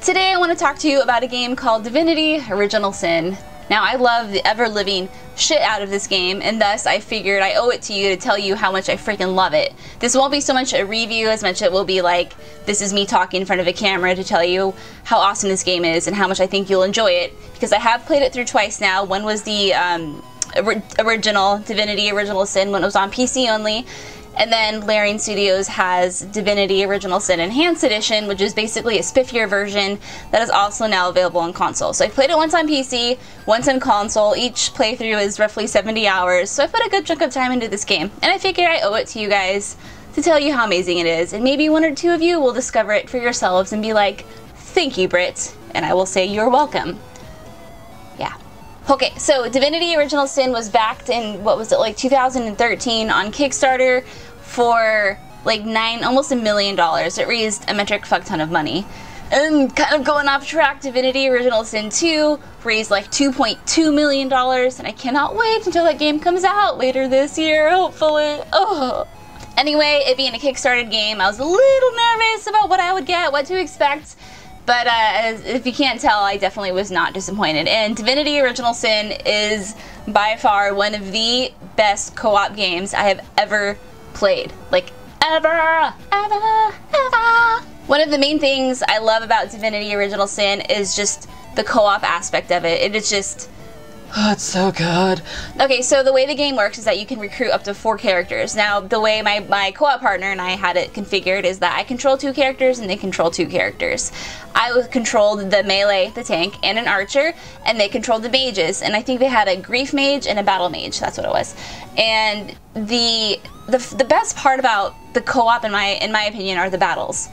Today I want to talk to you about a game called Divinity Original Sin. Now, I love the ever-living shit out of this game, and thus I figured I owe it to you to tell you how much I freaking love it. This won't be so much a review as much it will be like, this is me talking in front of a camera to tell you how awesome this game is and how much I think you'll enjoy it, because I have played it through twice now. One was the original Divinity Original Sin when it was on PC only, and then Larian Studios has Divinity Original Sin Enhanced Edition, which is basically a spiffier version that is also now available on console. So I played it once on PC, once on console. Each playthrough is roughly 70 hours, so I put a good chunk of time into this game, and I figured I owe it to you guys to tell you how amazing it is, and maybe one or two of you will discover it for yourselves and be like, thank you, Britt, and I will say you're welcome. Yeah. Okay, so Divinity Original Sin was backed in, what was it, like 2013 on Kickstarter for like almost $1 million. It raised a metric fuck ton of money. And kind of going off track, Divinity Original Sin 2 raised like $2.2 million, and I cannot wait until that game comes out later this year, hopefully. Oh. Anyway, it being a Kickstarted game, I was a little nervous about what I would get, what to expect. But if you can't tell, I definitely was not disappointed. And Divinity Original Sin is by far one of the best co-op games I have ever played. Like, ever. One of the main things I love about Divinity Original Sin is just the co-op aspect of it. It is just... oh, it's so good. Okay, so the way the game works is that you can recruit up to 4 characters. Now, the way my co-op partner and I had it configured is that I control 2 characters and they control 2 characters. I controlled the melee, the tank, and an archer, and they controlled the mages. And I think they had a grief mage and a battle mage. That's what it was. And the best part about the co-op, in my opinion, are the battles.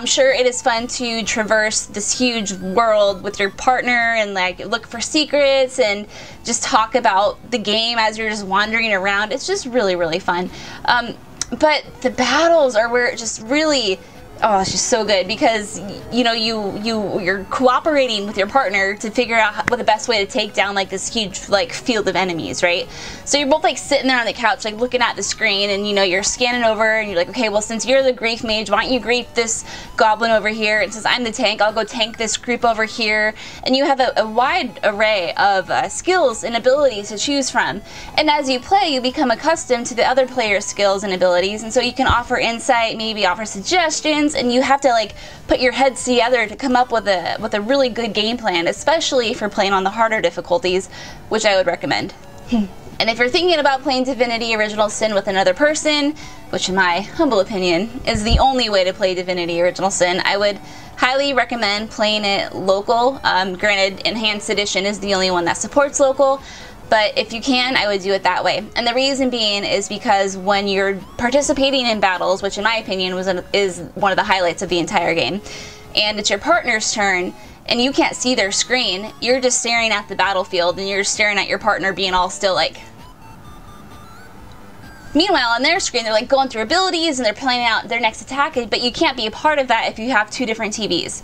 Sure, it is fun to traverse this huge world with your partner and like look for secrets and just talk about the game as you're just wandering around. It's just really, really fun. But the battles are where it just really... oh, it's just so good, because you know you're cooperating with your partner to figure out what the best way to take down like this huge like field of enemies, right? So you're both like sitting there on the couch like looking at the screen, and you know you're scanning over and you're like, okay, well, since you're the grief mage, why don't you grief this goblin over here, and since I'm the tank, I'll go tank this group over here. And you have a wide array of skills and abilities to choose from, and as you play you become accustomed to the other player's skills and abilities, and so you can offer insight, maybe offer suggestions, and you have to like put your heads together to come up with a really good game plan, especially if you're playing on the harder difficulties, which I would recommend. And if you're thinking about playing Divinity Original Sin with another person, which in my humble opinion is the only way to play Divinity Original Sin, I would highly recommend playing it local. Granted, Enhanced Edition is the only one that supports local, but if you can, I would do it that way. And the reason being is because when you're participating in battles, which in my opinion is one of the highlights of the entire game, and it's your partner's turn, and you can't see their screen, you're just staring at the battlefield, and you're staring at your partner being all still like... meanwhile, on their screen, they're like going through abilities, and they're planning out their next attack, but you can't be a part of that if you have 2 different TVs.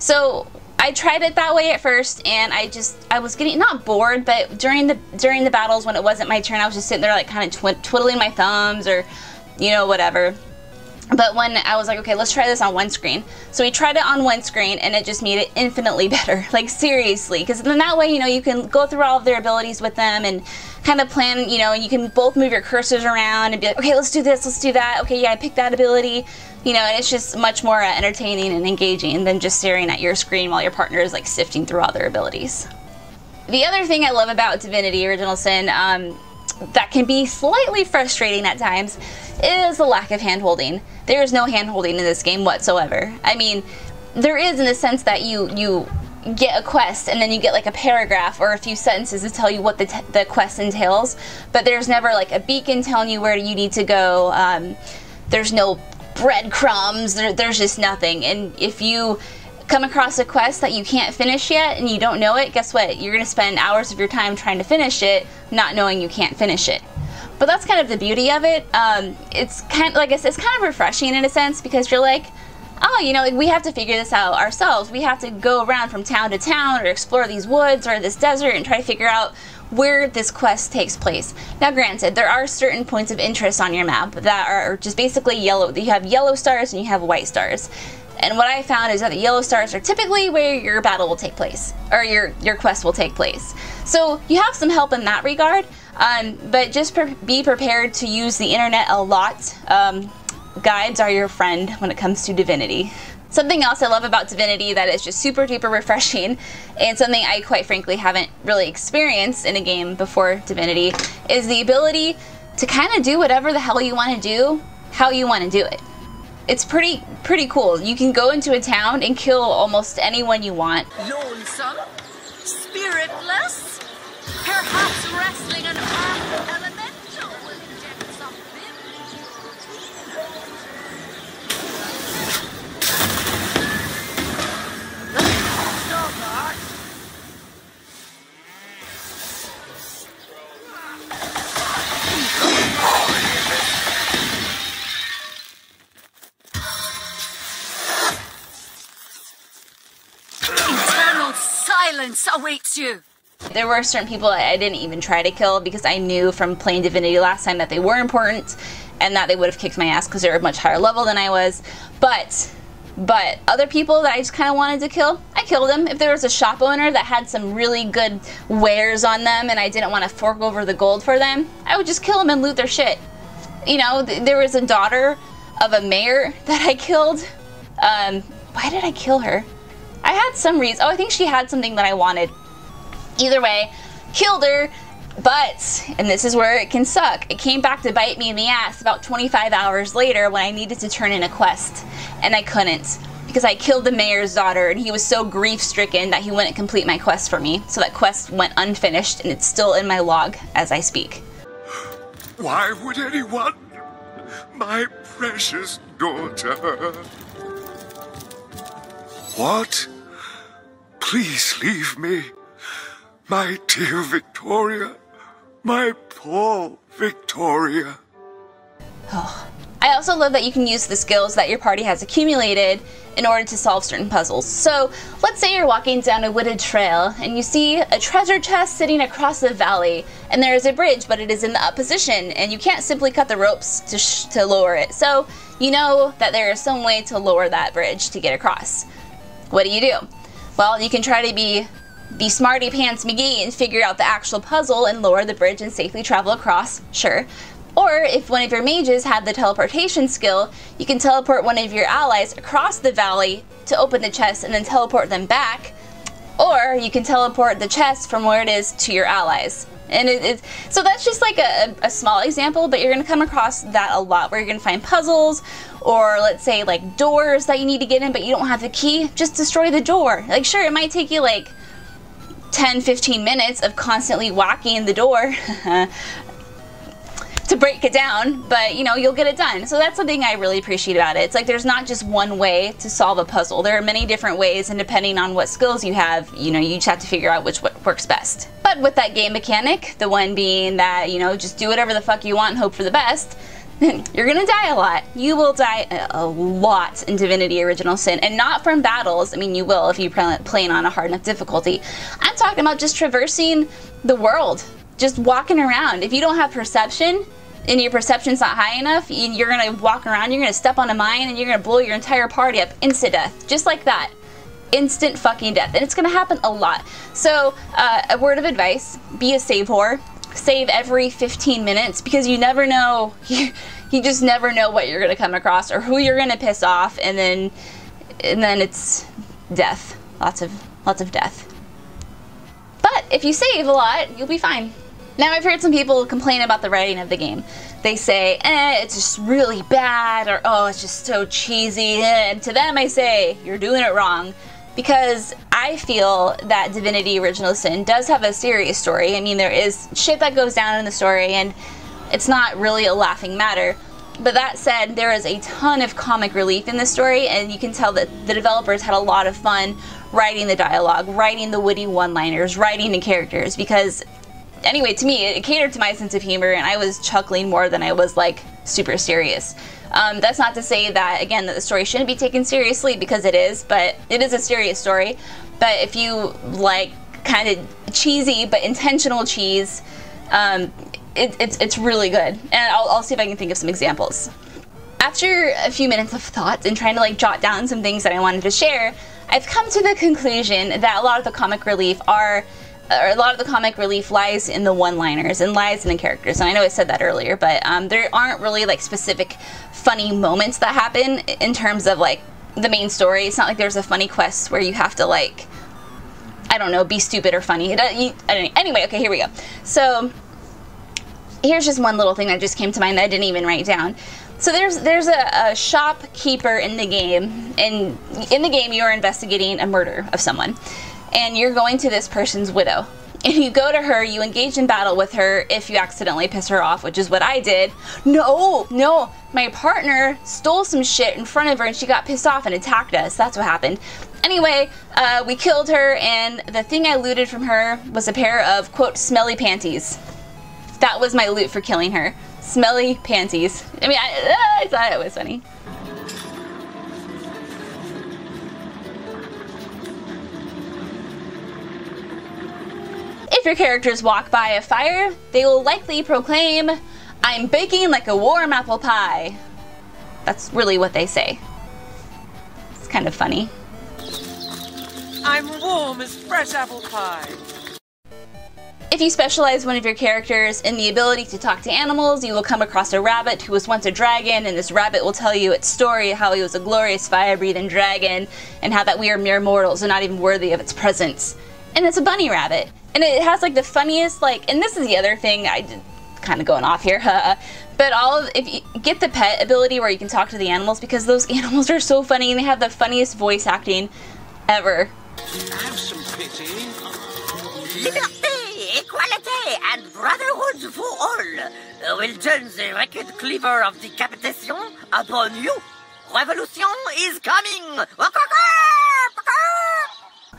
So... I tried it that way at first, and I was getting not bored, but during the battles when it wasn't my turn, I was just sitting there like kind of twiddling my thumbs or, you know, whatever. But when I was like, okay, let's try this on one screen. So we tried it on one screen, and it just made it infinitely better. Like, seriously, because then that way, you know, you can go through all of their abilities with them and kind of plan, you know, and you can both move your cursors around and be like, okay, let's do this, let's do that. Okay, yeah, I picked that ability. You know, and it's just much more entertaining and engaging than just staring at your screen while your partner is like sifting through all their abilities. The other thing I love about Divinity Original Sin that can be slightly frustrating at times is the lack of hand-holding. There is no hand-holding in this game whatsoever. I mean, there is in the sense that you get a quest and then you get like a paragraph or a few sentences to tell you what the quest entails, but there's never like a beacon telling you where you need to go. There's no breadcrumbs, there's just nothing. And if you come across a quest that you can't finish yet and you don't know it, guess what? You're gonna spend hours of your time trying to finish it, not knowing you can't finish it. But that's kind of the beauty of it. It's kind of, like I said, it's kind of refreshing in a sense, because you're like, oh, you know, like, we have to figure this out ourselves. We have to go around from town to town or explore these woods or this desert and try to figure out where this quest takes place. Now granted, there are certain points of interest on your map that are just basically yellow. You have yellow stars and you have white stars. And what I found is that the yellow stars are typically where your battle will take place, or your quest will take place. So you have some help in that regard, but just be prepared to use the internet a lot. Guides are your friend when it comes to Divinity. Something else I love about Divinity that is just super duper refreshing, and something I quite frankly haven't really experienced in a game before Divinity, is the ability to kind of do whatever the hell you want to do, how you want to do it. It's pretty cool. You can go into a town and kill almost anyone you want. Lonesome? Spiritless? Perhaps wrestling an armed elemental will inject some vim. Eternal silence awaits you. There were certain people I didn't even try to kill because I knew from playing Divinity last time that they were important and that they would have kicked my ass because they were a much higher level than I was. But other people that I just kind of wanted to kill, I killed them. If there was a shop owner that had some really good wares on them and I didn't want to fork over the gold for them, I would just kill them and loot their shit. You know, there was a daughter of a mayor that I killed. Why did I kill her? I had some reason. Oh, I think she had something that I wanted. Either way, killed her, but, and this is where it can suck, it came back to bite me in the ass about 25 hours later when I needed to turn in a quest, and I couldn't, because I killed the mayor's daughter, and he was so grief-stricken that he wouldn't complete my quest for me, so that quest went unfinished, and it's still in my log as I speak. Why would anyone? My precious daughter. What? Please leave me. My dear Victoria. My poor Victoria. Oh. I also love that you can use the skills that your party has accumulated in order to solve certain puzzles. So, let's say you're walking down a wooded trail and you see a treasure chest sitting across the valley, and there is a bridge, but it is in the up position, and you can't simply cut the ropes to lower it. So, you know that there is some way to lower that bridge to get across. What do? Well, you can try to be smarty pants McGee and figure out the actual puzzle and lower the bridge and safely travel across, sure. Or if one of your mages had the teleportation skill, you can teleport one of your allies across the valley to open the chest and then teleport them back. Or you can teleport the chest from where it is to your allies. And so that's just like a small example, but you're going to come across that a lot, where you're going to find puzzles, or let's say like doors that you need to get in but you don't have the key. Just destroy the door. Like, sure, it might take you like 10-15 minutes of constantly whacking the door to break it down, but you know, you'll get it done. So that's something I really appreciate about it. It's like there's not just one way to solve a puzzle. There are many different ways, and depending on what skills you have, you know, you just have to figure out which works best. But with that game mechanic, the one being that, you know, just do whatever the fuck you want and hope for the best, you're gonna die a lot. You will die a lot in Divinity Original Sin, and not from battles. I mean, you will if you're playing on a hard enough difficulty. I'm talking about just traversing the world, just walking around. If you don't have perception, and your perception's not high enough, you're gonna walk around, you're gonna step on a mine, and you're gonna blow your entire party up. Instant death. Just like that. Instant fucking death. And it's gonna happen a lot. So, a word of advice, be a save whore. Save every 15 minutes, because you never know, you just never know what you're gonna come across, or who you're gonna piss off, and then it's death. Lots of death. But if you save a lot, you'll be fine. Now, I've heard some people complain about the writing of the game. They say, it's just really bad, or oh, it's just so cheesy, and to them I say, you're doing it wrong. Because I feel that Divinity Original Sin does have a serious story. I mean, there is shit that goes down in the story, and it's not really a laughing matter. But that said, there is a ton of comic relief in the story, and you can tell that the developers had a lot of fun writing the dialogue, writing the witty one-liners, writing the characters, because anyway, to me, it catered to my sense of humor, and I was chuckling more than I was, like, super serious. That's not to say that, again, that the story shouldn't be taken seriously, because it is, but it is a serious story. But if you like kind of cheesy but intentional cheese, it's really good. And I'll see if I can think of some examples. After a few minutes of thought and trying to like jot down some things that I wanted to share, I've come to the conclusion that a lot of the comic relief lies in the one-liners and lies in the characters. And I know I said that earlier, but there aren't really like specific funny moments that happen in terms of like the main story. It's not like there's a funny quest where you have to like, I don't know, be stupid or funny. Anyway, okay, here we go. So here's just one little thing that just came to mind that I didn't even write down. So there's a shopkeeper in the game, and in the game you are investigating a murder of someone, and you're going to this person's widow. And you go to her, you engage in battle with her if you accidentally piss her off, which is what I did. No, my partner stole some shit in front of her and she got pissed off and attacked us. That's what happened. Anyway, we killed her, and the thing I looted from her was a pair of, quote, smelly panties. That was my loot for killing her. Smelly panties. I mean, I thought it was funny. If your characters walk by a fire, they will likely proclaim, "I'm baking like a warm apple pie." That's really what they say. It's kind of funny. I'm warm as fresh apple pie. If you specialize one of your characters in the ability to talk to animals, you will come across a rabbit who was once a dragon, and this rabbit will tell you its story, how he was a glorious fire-breathing dragon, and how that we are mere mortals and not even worthy of its presence. And it's a bunny rabbit. And it has like the funniest, like, and this is the other thing, I did kind of going off here, but if you get the pet ability where you can talk to the animals, because those animals are so funny and they have the funniest voice acting ever. Have some pity. Liberté, equality, and brotherhood for all will turn the wicked cleaver of decapitation upon you. Revolution is coming!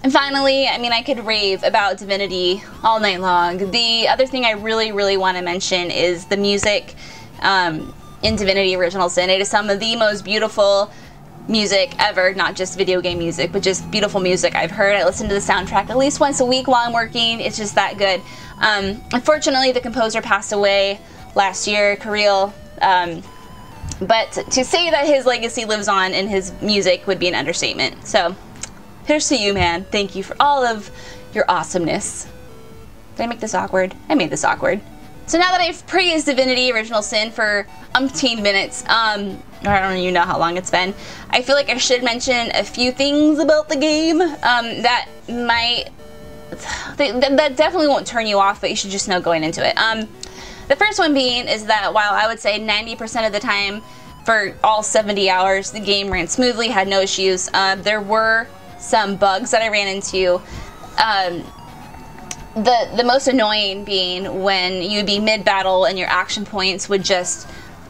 And finally, I mean, I could rave about Divinity all night long. The other thing I really want to mention is the music in Divinity Original Sin. It is some of the most beautiful music ever, not just video game music, but just beautiful music I've heard. I listen to the soundtrack at least once a week while I'm working. It's just that good. Unfortunately, the composer passed away last year, Kirill. But to say that his legacy lives on in his music would be an understatement. So here's to you, man. Thank you for all of your awesomeness. Did I make this awkward? I made this awkward. So now that I've praised Divinity Original Sin for umpteen minutes, I don't even know how long it's been, I feel like I should mention a few things about the game that definitely won't turn you off, but you should just know going into it. The first one being is that while I would say 90% of the time for all 70 hours the game ran smoothly, had no issues, there were some bugs that I ran into. The most annoying being when you'd be mid-battle and your action points would just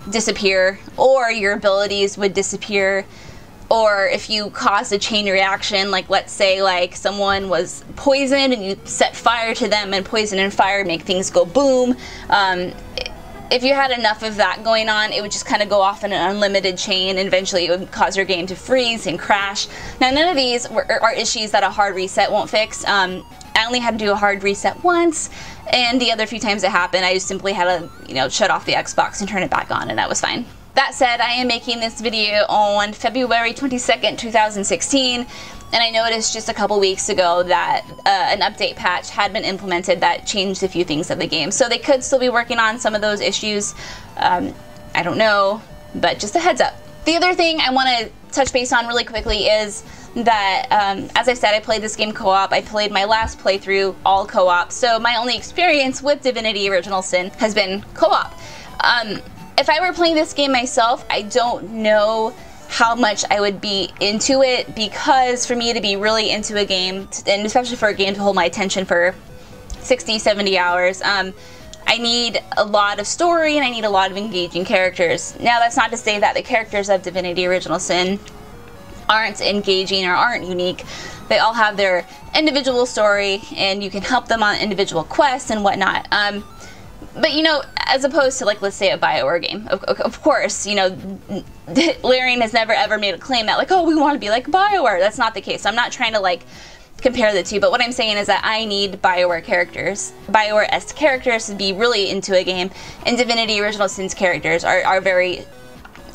disappear, or your abilities would disappear, or if you caused a chain reaction, like let's say like someone was poisoned and you set fire to them, and poison and fire make things go boom. If you had enough of that going on, it would just kind of go off in an unlimited chain, and eventually it would cause your game to freeze and crash. Now, none of these are issues that a hard reset won't fix. I only had to do a hard reset once, and the other few times it happened, I just simply had to, shut off the Xbox and turn it back on, and that was fine. That said, I am making this video on February 22nd, 2016, and I noticed just a couple weeks ago that an update patch had been implemented that changed a few things of the game. So they could still be working on some of those issues. I don't know, but just a heads up. The other thing I want to touch base on really quickly is that, as I said, I played this game co-op. I played my last playthrough all co-op, so my only experience with Divinity Original Sin has been co-op. If I were playing this game myself, I don't know how much I would be into it, because for me to be really into a game, and especially for a game to hold my attention for 60, 70 hours, I need a lot of story and I need a lot of engaging characters. Now, that's not to say that the characters of Divinity Original Sin aren't engaging or aren't unique. They all have their individual story, and you can help them on individual quests and whatnot. But as opposed to, like, let's say a BioWare game, of course, Larian has never ever made a claim that, like, oh, we want to be like BioWare. That's not the case. I'm not trying to, like, compare the two, but what I'm saying is that I need BioWare characters, BioWare-esque characters to be really into a game, and Divinity Original Sin's characters are very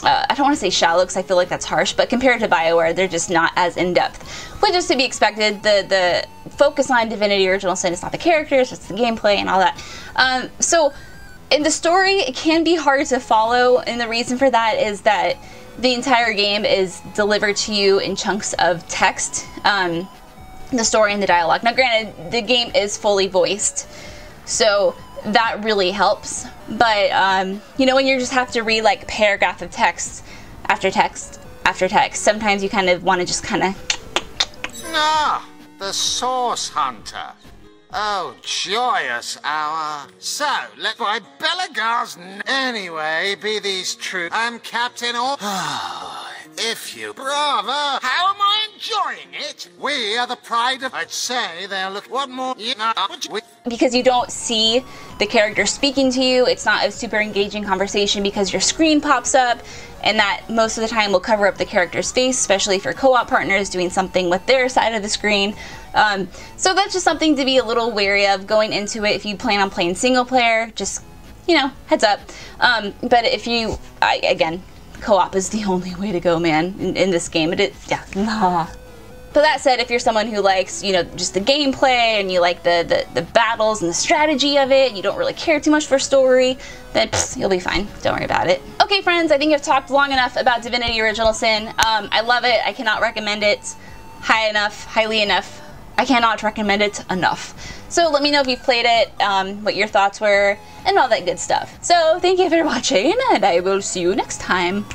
I don't want to say shallow because I feel like that's harsh, but compared to BioWare, they're just not as in-depth, which is to be expected. The focus on Divinity Original Sin is not the characters, it's the gameplay and all that. So in the story, it can be hard to follow, and the reason for that is that the entire game is delivered to you in chunks of text, the story and the dialogue. Now granted, the game is fully voiced, so that really helps, but you know, when you just have to read like paragraph of text after text after text, sometimes you kind of want to just kind of... Ah, the Source Hunter. Oh, joyous hour. So, let my Belagars anyway be these true. I'm Captain or... if you... Bravo! How am I enjoying it? We are the pride of... I'd say they'll look... What more... Because you don't see the character speaking to you, it's not a super engaging conversation because your screen pops up, and that most of the time will cover up the character's face, especially for co-op partners doing something with their side of the screen. So that's just something to be a little wary of going into it if you plan on playing single player, just, you know, heads up. But if you, again, co-op is the only way to go, man, in this game. Yeah. But that said, if you're someone who likes, you know, just the gameplay and you like the battles and the strategy of it, you don't really care too much for story, then you'll be fine. Don't worry about it. Okay, friends, I think I've talked long enough about Divinity Original Sin. I love it. I cannot recommend it highly enough. I cannot recommend it enough. So let me know if you've played it, what your thoughts were, and all that good stuff. So thank you for watching, and I will see you next time.